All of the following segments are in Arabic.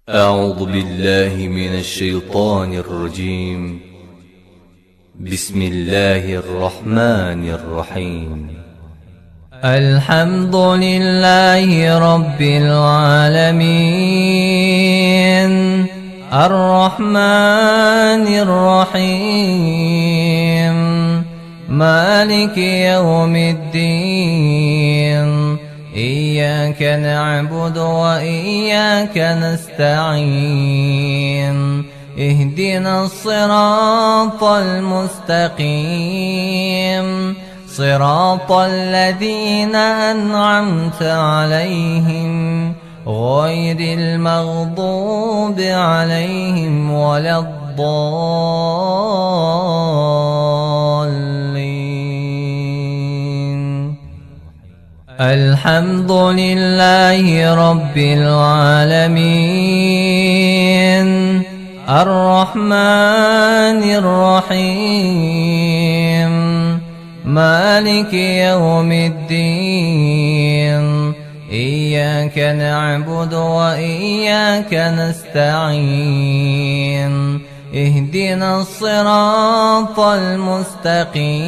أعوذ بالله من الشيطان الرجيم. بسم الله الرحمن الرحيم. الحمد لله رب العالمين الرحمن الرحيم مالك يوم الدين إياك نعبد وإياك نستعين اهدنا الصراط المستقيم صراط الذين أنعمت عليهم غير المغضوب عليهم ولا الضالين. الحمد لله رب العالمين الرحمن الرحيم مالك يوم الدين إياك نعبد وإياك نستعين اهدنا الصراط المستقيم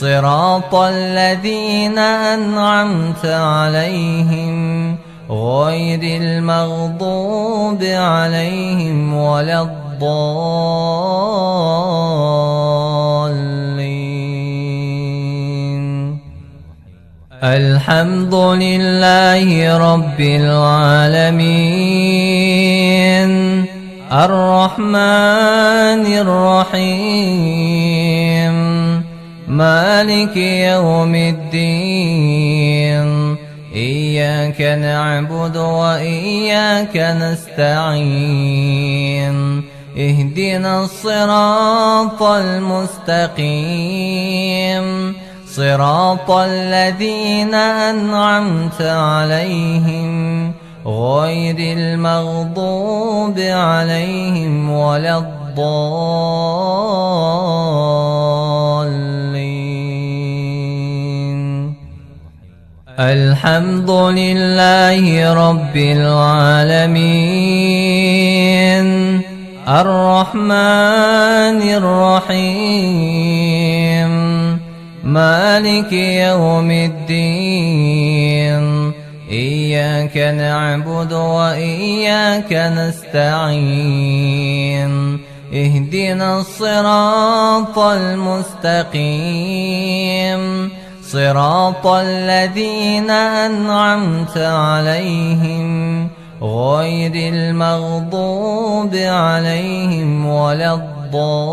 صراط الذين أنعمت عليهم غير المغضوب عليهم ولا الضالين. الحمد لله رب العالمين الرحمن الرحيم مالك يوم الدين إياك نعبد وإياك نستعين اهدنا الصراط المستقيم صراط الذين أنعمت عليهم غير المغضوب عليهم ولا الضالين. الحمد لله رب العالمين الرحمن الرحيم مالك يوم الدين إياك نعبد وإياك نستعين اهدنا الصراط المستقيم صراط الذين أنعمت عليهم غير المغضوب عليهم ولا الضالين.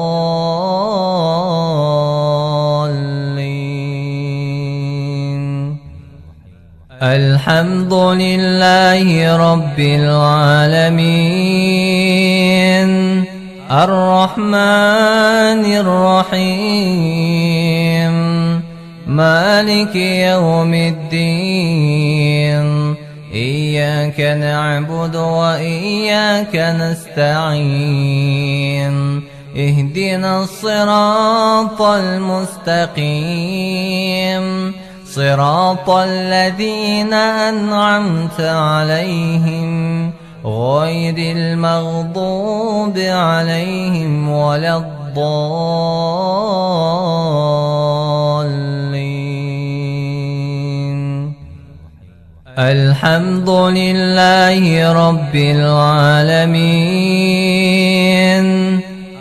الحمد لله رب العالمين الرحمن الرحيم مالك يوم الدين إياك نعبد وإياك نستعين اهدنا الصراط المستقيم صراط الذين أنعمت عليهم غير المغضوب عليهم ولا الضالين. الحمد لله رب العالمين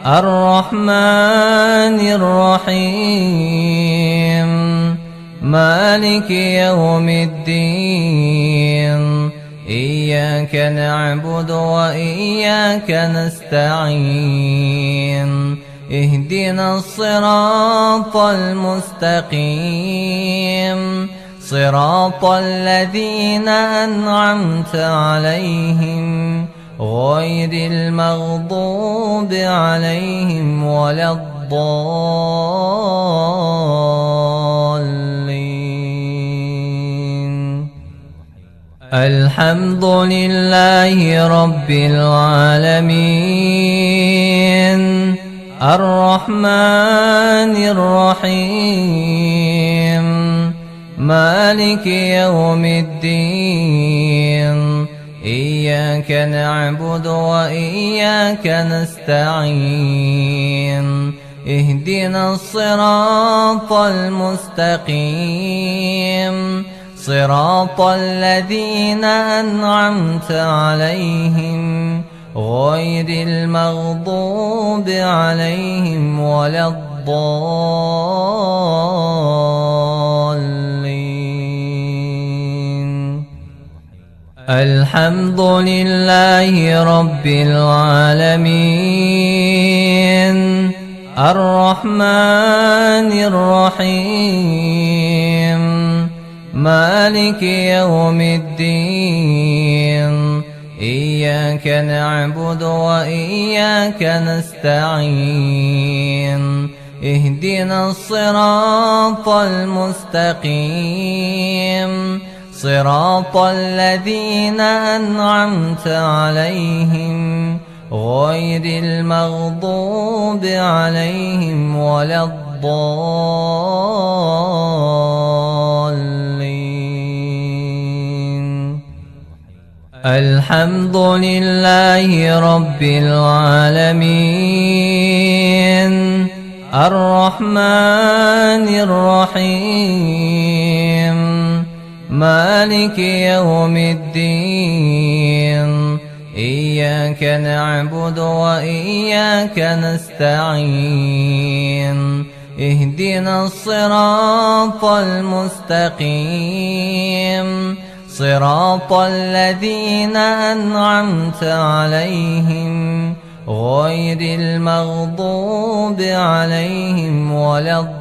الرحمن الرحيم مالك يوم الدين إياك نعبد وإياك نستعين اهدنا الصراط المستقيم صراط الذين أنعمت عليهم غير المغضوب عليهم ولا الضالين. الحمد لله رب العالمين الرحمن الرحيم مالك يوم الدين إياك نعبد وإياك نستعين اهدنا الصراط المستقيم صراط الذين أنعمت عليهم غير المغضوب عليهم ولا الضالين. الحمد لله رب العالمين الرحمن الرحيم مالك يوم الدين إياك نعبد وإياك نستعين اهدنا الصراط المستقيم صراط الذين أنعمت عليهم غير المغضوب عليهم ولا الضالين. الحمد لله رب العالمين الرحمن الرحيم مالك يوم الدين إياك نعبد وإياك نستعين اهدنا الصراط المستقيم صراط الذين أنعمت عليهم غير المغضوب عليهم ولا الضالين.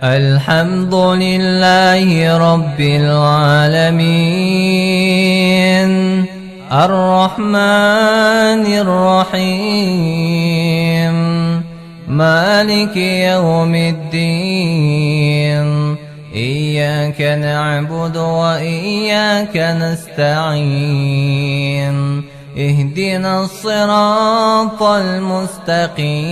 الحمد لله رب العالمين الرحمن الرحيم مالك يوم الدين إياك نعبد وإياك نستعين اهدنا الصراط المستقيم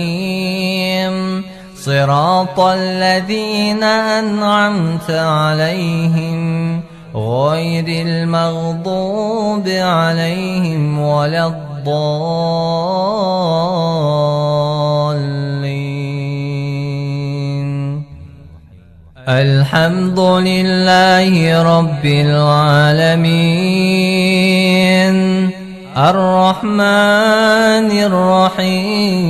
صراط الذين أنعمت عليهم غير المغضوب عليهم ولا الضالين. الحمد لله رب العالمين الرحمن الرحيم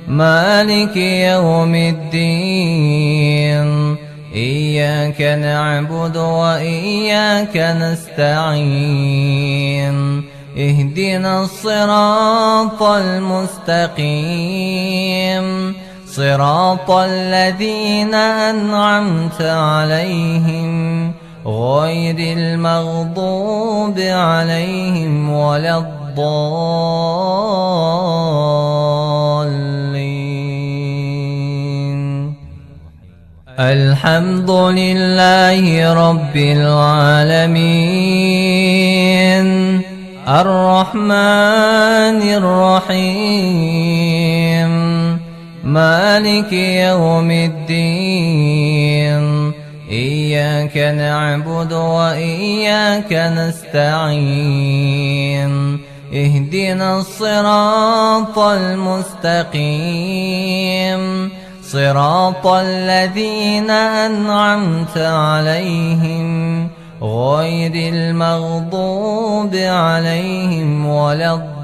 مالك يوم الدين إياك نعبد وإياك نستعين اهدنا الصراط المستقيم صراط الذين أنعمت عليهم غير المغضوب عليهم ولا الضالين. الحمد لله رب العالمين الرحمن الرحيم مالك يوم الدين إياك نعبد وإياك نستعين اهدنا الصراط المستقيم صراط الذين أنعمت عليهم غير المغضوب عليهم ولا الضالين.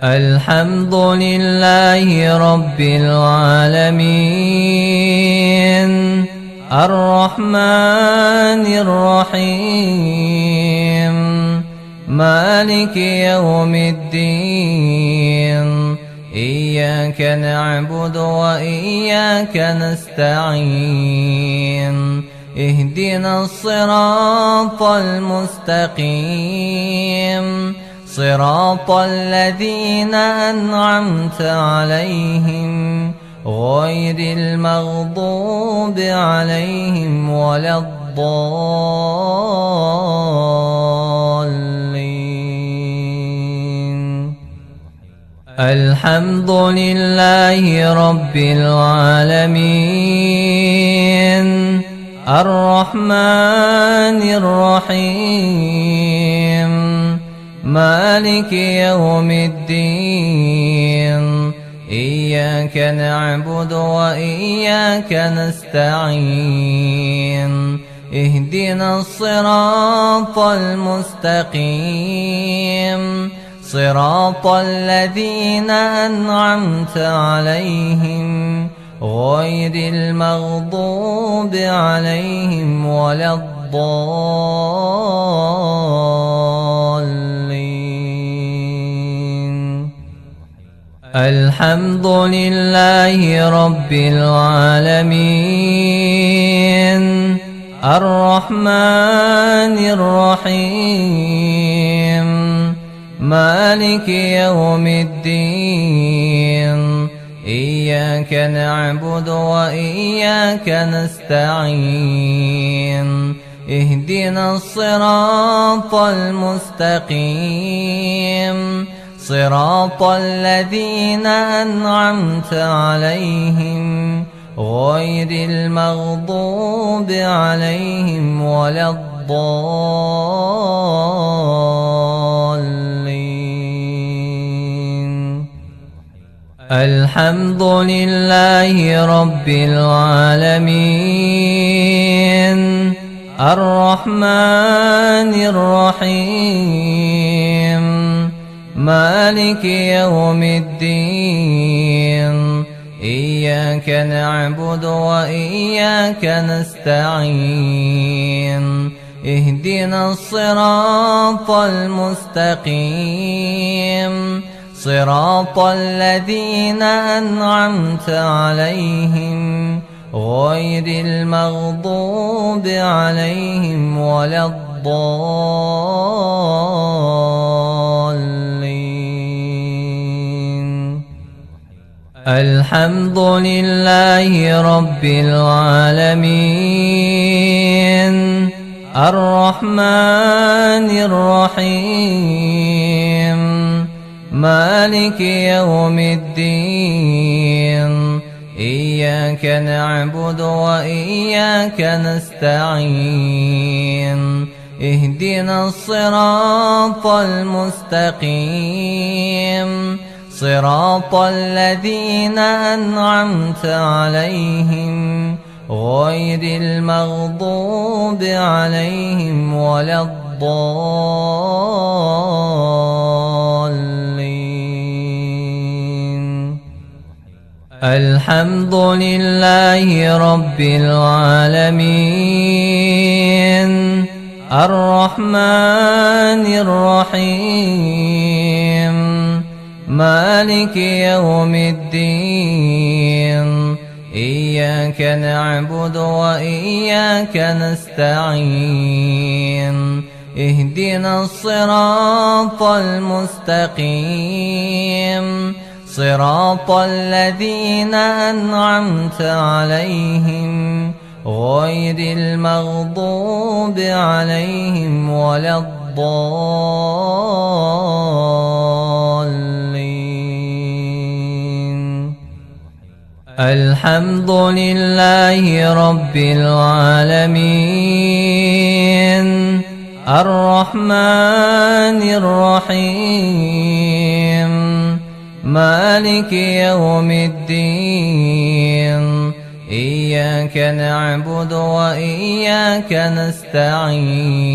الحمد لله رب العالمين الرحمن الرحيم مالك يوم الدين إياك نعبد وإياك نستعين اهدنا الصراط المستقيم صراط الذين أنعمت عليهم غير المغضوب عليهم ولا الضالين. الحمد لله رب العالمين الرحمن الرحيم مالك يوم الدين إياك نعبد وإياك نستعين اهدنا الصراط المستقيم صراط الذين أنعمت عليهم غير المغضوب عليهم ولا الضالين. الحمد لله رب العالمين الرحمن الرحيم مالك يوم الدين إياك نعبد وإياك نستعين اهدنا الصراط المستقيم صراط الذين أنعمت عليهم غير المغضوب عليهم ولا الضالين. الحمد لله رب العالمين الرحمن الرحيم مالك يوم الدين إياك نعبد وإياك نستعين اهدنا الصراط المستقيم صراط الذين أنعمت عليهم غير المغضوب عليهم ولا الضالين. الحمد لله رب العالمين الرحمن الرحيم مالك يوم الدين إياك نعبد وإياك نستعين اهدنا الصراط المستقيم صراط الذين أنعمت عليهم غير المغضوب عليهم ولا الضالين. الحمد لله رب العالمين الرحمن الرحيم مالك يوم الدين إياك نعبد وإياك نستعين اهدنا الصراط المستقيم صراط الذين أنعمت عليهم غير المغضوب عليهم ولا الضالين. الحمد لله رب العالمين الرحمن الرحيم مالك يوم الدين إياك نعبد وإياك نستعين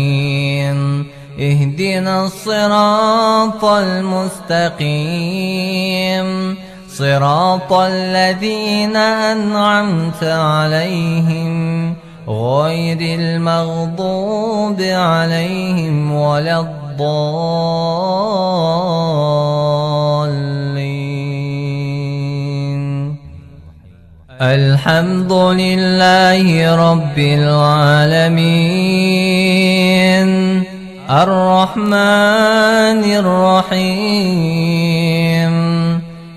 اهدنا الصراط المستقيم صراط الذين أنعمت عليهم غير المغضوب عليهم ولا الضالين. الحمد لله رب العالمين الرحمن الرحيم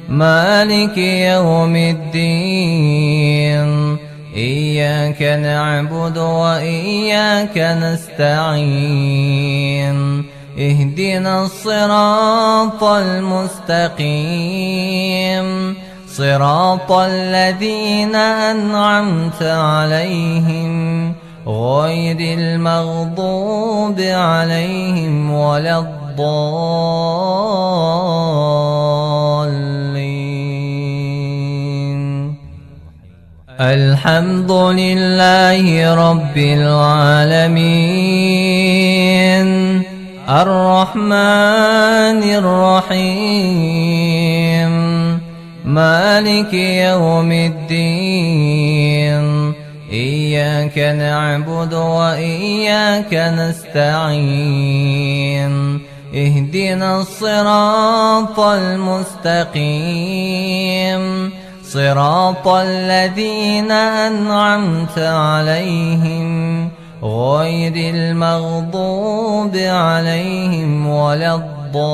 مالك يوم الدين إياك نعبد وإياك نستعين اهدنا الصراط المستقيم صراط الذين أنعمت عليهم غير المغضوب عليهم ولا الضالين. الحمد لله رب العالمين الرحمن الرحيم مالك يوم الدين إياك نعبد وإياك نستعين اهدنا الصراط المستقيم صراط الذين أنعمت عليهم غير المغضوب عليهم ولا الضالين.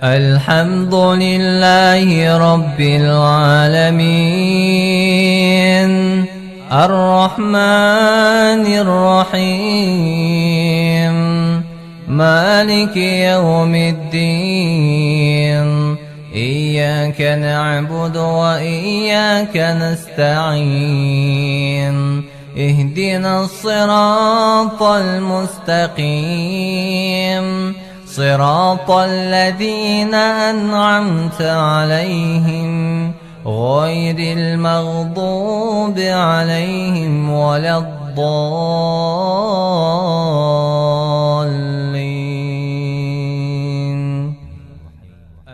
الحمد لله رب العالمين الرحمن الرحيم مالك يوم الدين إياك نعبد وإياك نستعين اهدنا الصراط المستقيم صراط الذين أنعمت عليهم غير المغضوب عليهم ولا الضالين.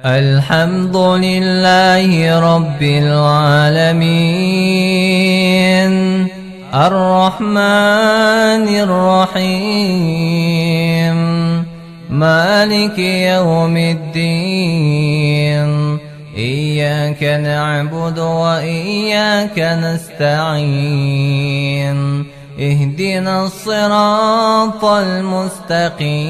الحمد لله رب العالمين الرحمن الرحيم مالك يوم الدين إياك نعبد وإياك نستعين اهدنا الصراط المستقيم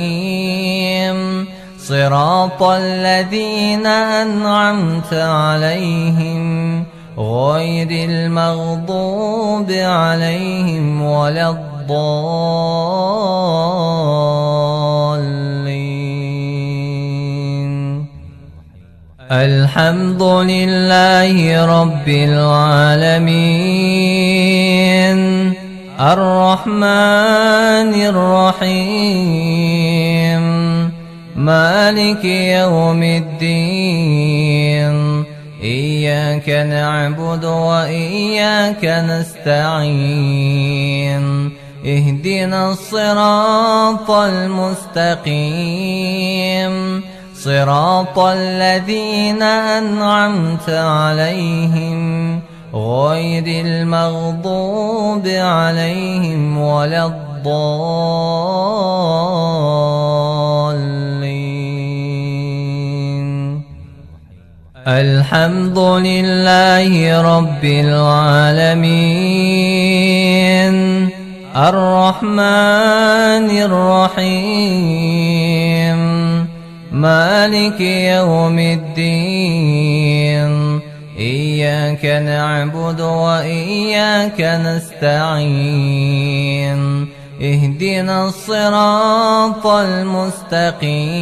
صراط الذين أنعمت عليهم غير المغضوب عليهم ولا الضالين. الحمد لله رب العالمين الرحمن الرحيم مالك يوم الدين إياك نعبد وإياك نستعين اهدنا الصراط المستقيم صراط الذين أنعمت عليهم غير المغضوب عليهم ولا الضالين. الحمد لله رب العالمين الرحمن الرحيم مالك يوم الدين إياك نعبد وإياك نستعين اهدنا الصراط المستقيم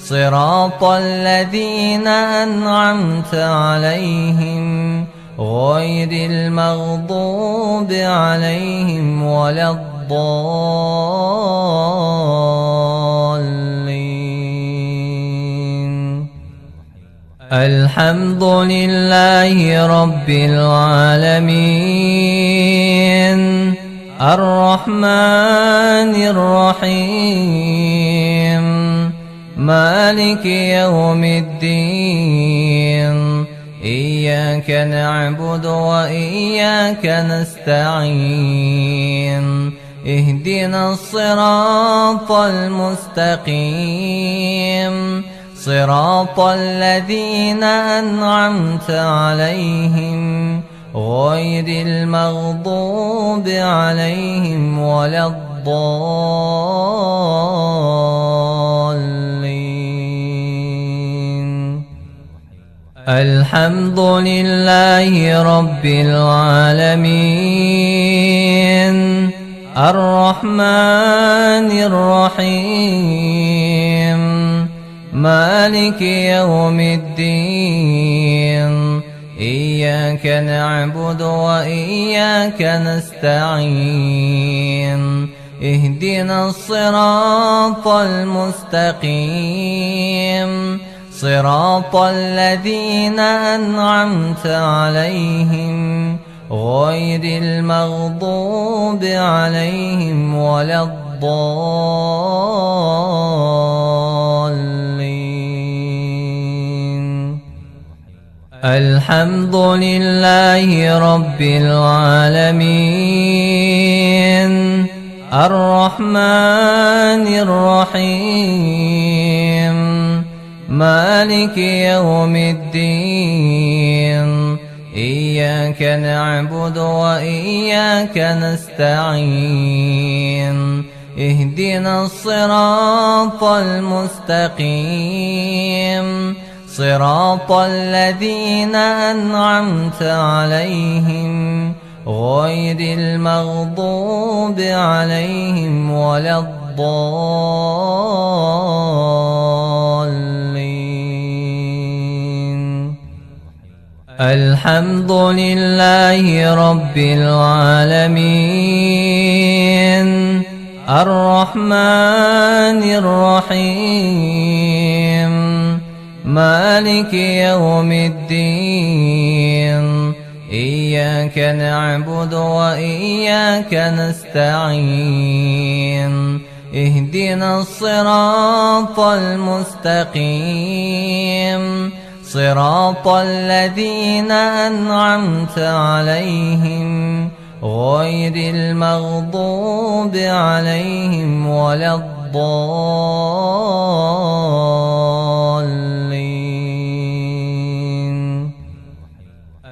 صراط الذين أنعمت عليهم غير المغضوب عليهم ولا الضالين. الحمد لله رب العالمين الرحمن الرحيم مالك يوم الدين إياك نعبد وإياك نستعين اهدنا الصراط المستقيم صراط الذين أنعمت عليهم غير المغضوب عليهم ولا الضالين. الحمد لله رب العالمين الرحمن الرحيم مالك يوم الدين إياك نعبد وإياك نستعين اهدنا الصراط المستقيم صراط الذين أنعمت عليهم غير المغضوب عليهم ولا الضالين. الحمد لله رب العالمين الرحمن الرحيم مالك يوم الدين إياك نعبد وإياك نستعين اهدنا الصراط المستقيم صراط الذين أنعمت عليهم غير المغضوب عليهم ولا الضالين. الحمد لله رب العالمين الرحمن الرحيم مالك يوم الدين إياك نعبد وإياك نستعين اهدنا الصراط المستقيم صراط الذين أنعمت عليهم غير المغضوب عليهم ولا الضالين.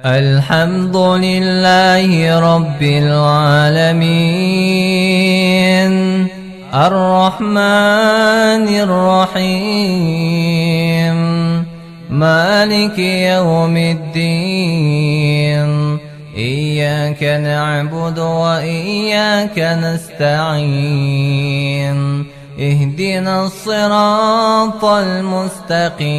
الحمد لله رب العالمين الرحمن الرحيم مالك يوم الدين إياك نعبد وإياك نستعين اهدنا الصراط المستقيم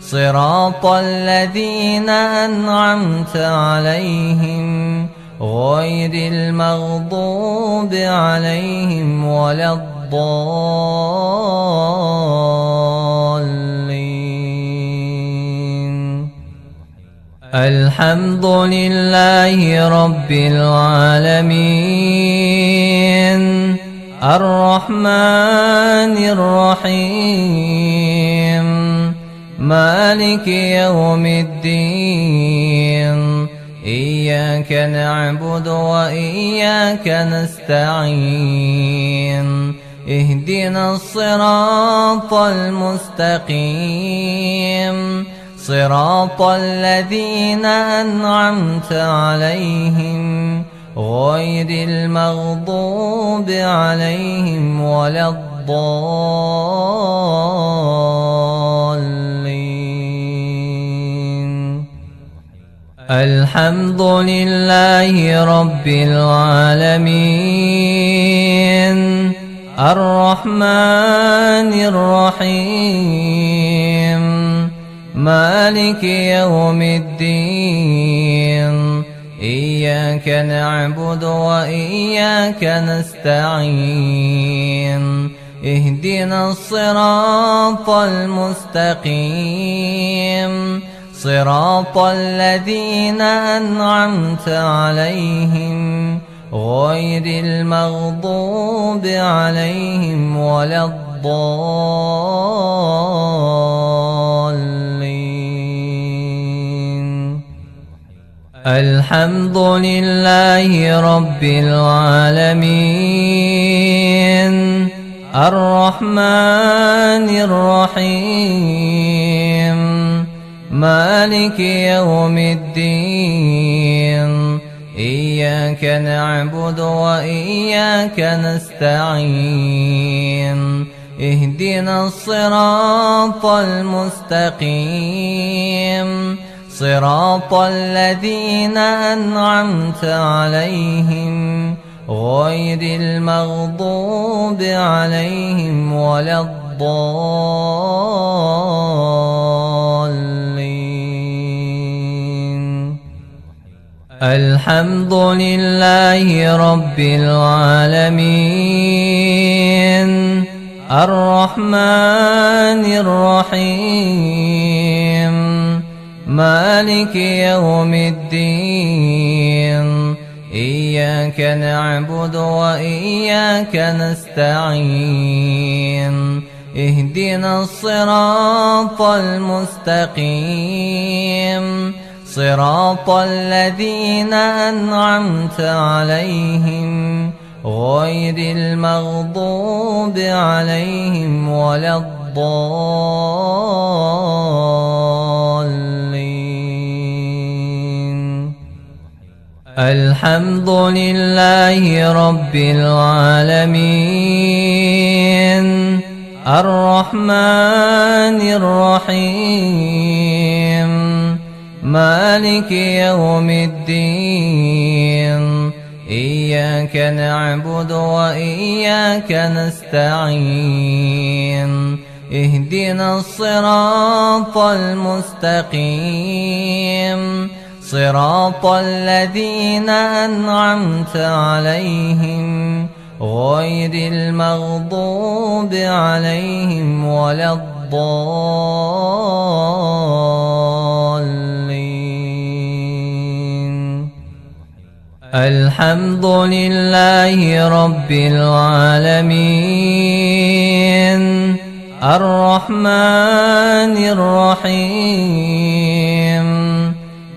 صراط الذين أنعمت عليهم غير المغضوب عليهم ولا الضالين. الحمد لله رب العالمين الرحمن الرحيم مالك يوم الدين إياك نعبد وإياك نستعين اهدنا الصراط المستقيم صراط الذين أنعمت عليهم غير المغضوب عليهم ولا الضالين. الحمد لله رب العالمين الرحمن الرحيم مالك يوم الدين إياك نعبد وإياك نستعين اهدنا الصراط المستقيم صراط الذين أنعمت عليهم غير المغضوب عليهم ولا الضالين. الحمد لله رب العالمين الرحمن الرحيم مالك يوم الدين إياك نعبد وإياك نستعين اهدنا الصراط المستقيم صراط الذين أنعمت عليهم غير المغضوب عليهم ولا الضالين. الحمد لله رب العالمين الرحمن الرحيم مالك يوم الدين إياك نعبد وإياك نستعين اهدنا الصراط المستقيم صراط الذين أنعمت عليهم غير المغضوب عليهم ولا الضالين. الحمد لله رب العالمين الرحمن الرحيم مالك يوم الدين إياك نعبد وإياك نستعين اهدنا الصراط المستقيم صراط الذين أنعمت عليهم غير المغضوب عليهم ولا الضالين. الحمد لله رب العالمين الرحمن الرحيم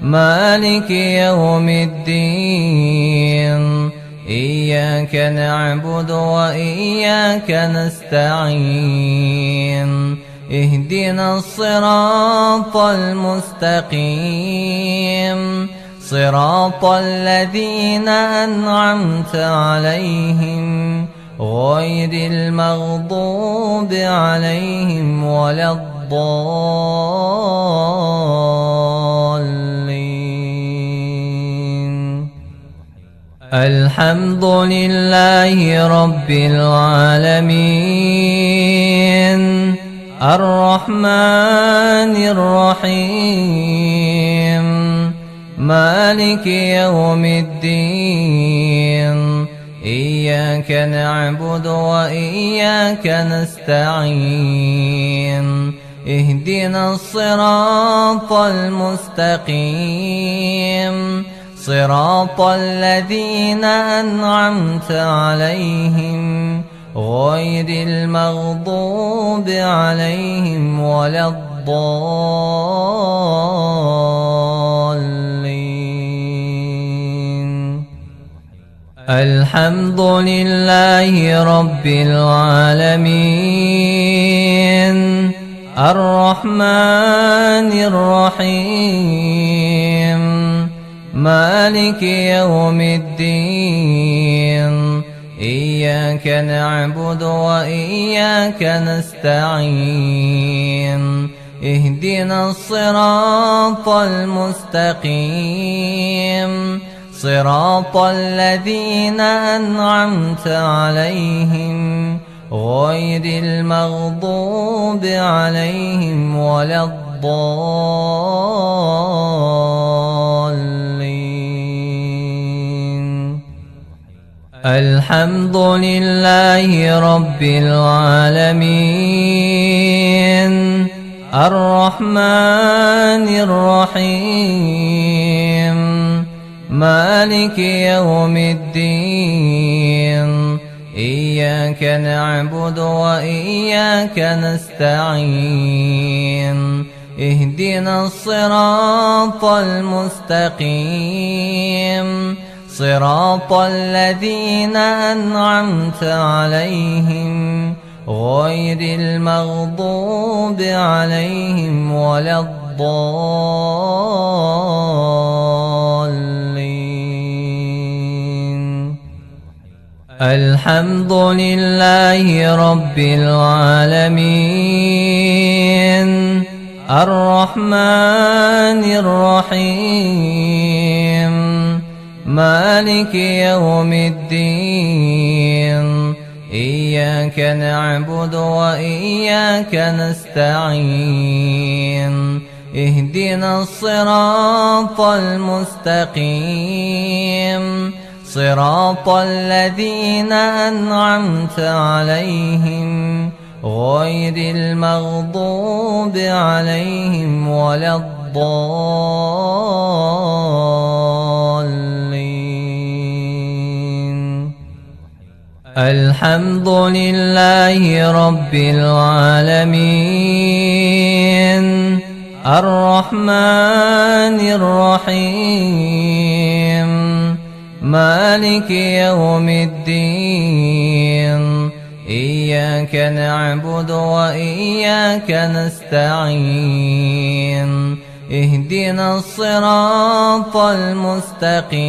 مالك يوم الدين إياك نعبد وإياك نستعين اهدنا الصراط المستقيم صراط الذين أنعمت عليهم غير المغضوب عليهم ولا الضالين. الحمد لله رب العالمين الرحمن الرحيم مالك يوم الدين إياك نعبد وإياك نستعين اهدنا الصراط المستقيم صراط الذين أنعمت عليهم غير المغضوب عليهم ولا الضالين. الحمد لله رب العالمين الرحمن الرحيم مالك يوم الدين إياك نعبد وإياك نستعين اهدنا الصراط المستقيم صراط الذين أنعمت عليهم غير المغضوب عليهم ولا الضالين. الحمد لله رب العالمين الرحمن الرحيم مالك يوم الدين إياك نعبد وإياك نستعين اهدنا الصراط المستقيم صراط الذين أنعمت عليهم غير المغضوب عليهم ولا الضالين. الحمد لله رب العالمين الرحمن الرحيم مالك يوم الدين إياك نعبد وإياك نستعين اهدنا الصراط المستقيم صراط الذين أنعمت عليهم غير المغضوب عليهم ولا الضالين. الحمد لله رب العالمين الرحمن الرحيم مالك يوم الدين إياك نعبد وإياك نستعين اهدنا الصراط المستقيم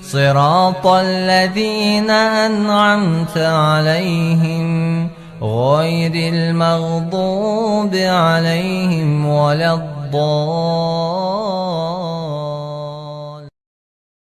صراط الذين أنعمت عليهم غير المغضوب عليهم ولا الضالين.